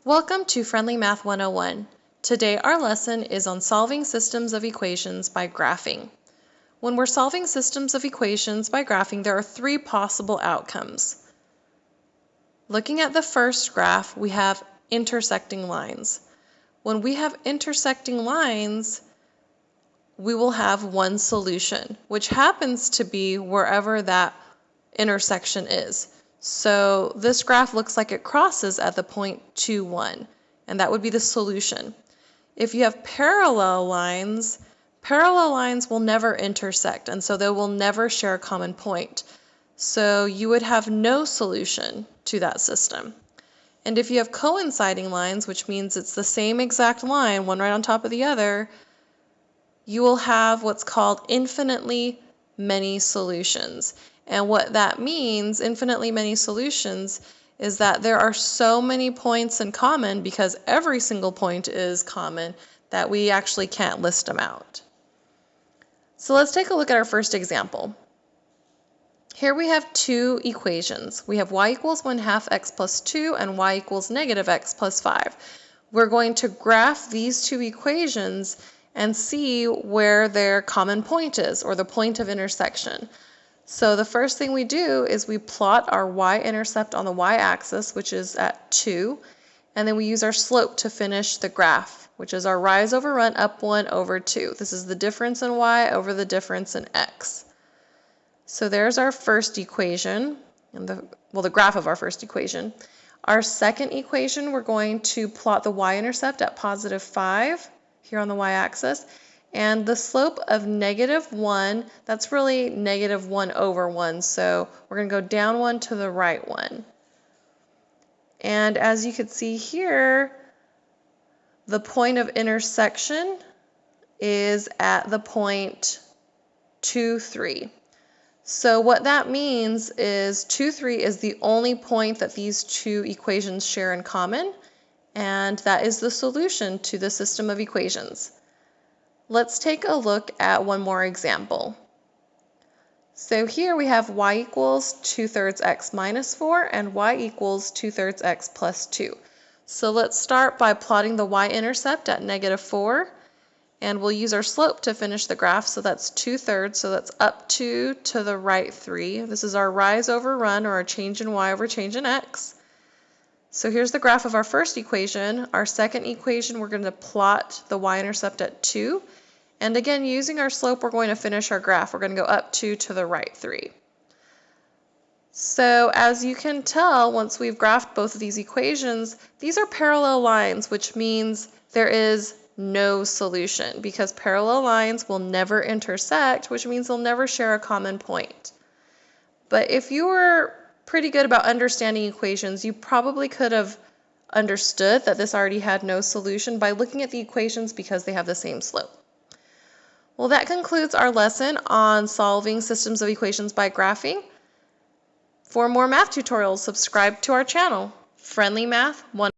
Welcome to Friendly Math 101. Today our lesson is on solving systems of equations by graphing. When we're solving systems of equations by graphing, there are three possible outcomes. Looking at the first graph, we have intersecting lines. When we have intersecting lines, we will have one solution, which happens to be wherever that intersection is. So this graph looks like it crosses at the point 2, 1, and that would be the solution. If you have parallel lines will never intersect, and so they will never share a common point. So you would have no solution to that system. And if you have coinciding lines, which means it's the same exact line, one right on top of the other, you will have what's called infinitely many solutions. And what that means, infinitely many solutions, is that there are so many points in common because every single point is common that we actually can't list them out. So let's take a look at our first example. Here we have two equations. We have y equals 1/2 x plus 2 and y equals negative x plus 5. We're going to graph these two equations and see where their common point is, or the point of intersection. So the first thing we do is we plot our y-intercept on the y-axis, which is at 2, and then we use our slope to finish the graph, which is our rise over run up 1 over 2. This is the difference in y over the difference in x. So there's our first equation, and the graph of our first equation. Our second equation, we're going to plot the y-intercept at positive 5 here on the y-axis. And the slope of negative 1, that's really negative 1 over 1. So we're going to go down 1 to the right 1. And as you can see here, the point of intersection is at the point 2, 3. So what that means is 2, 3 is the only point that these two equations share in common. And that is the solution to the system of equations. Let's take a look at one more example. So here we have y equals 2/3 x minus 4 and y equals 2/3 x plus 2. So let's start by plotting the y-intercept at negative 4, and we'll use our slope to finish the graph. So that's 2/3, so that's up 2 to the right 3. This is our rise over run, or our change in y over change in x. So here's the graph of our first equation. Our second equation, we're going to plot the y-intercept at 2. And again, using our slope, we're going to finish our graph. We're going to go up 2 to the right 3. So as you can tell, once we've graphed both of these equations, these are parallel lines, which means there is no solution because parallel lines will never intersect, which means they'll never share a common point. But if you were pretty good about understanding equations, you probably could have understood that this already had no solution by looking at the equations because they have the same slope. Well, that concludes our lesson on solving systems of equations by graphing. For more math tutorials, subscribe to our channel, Friendly Math 101.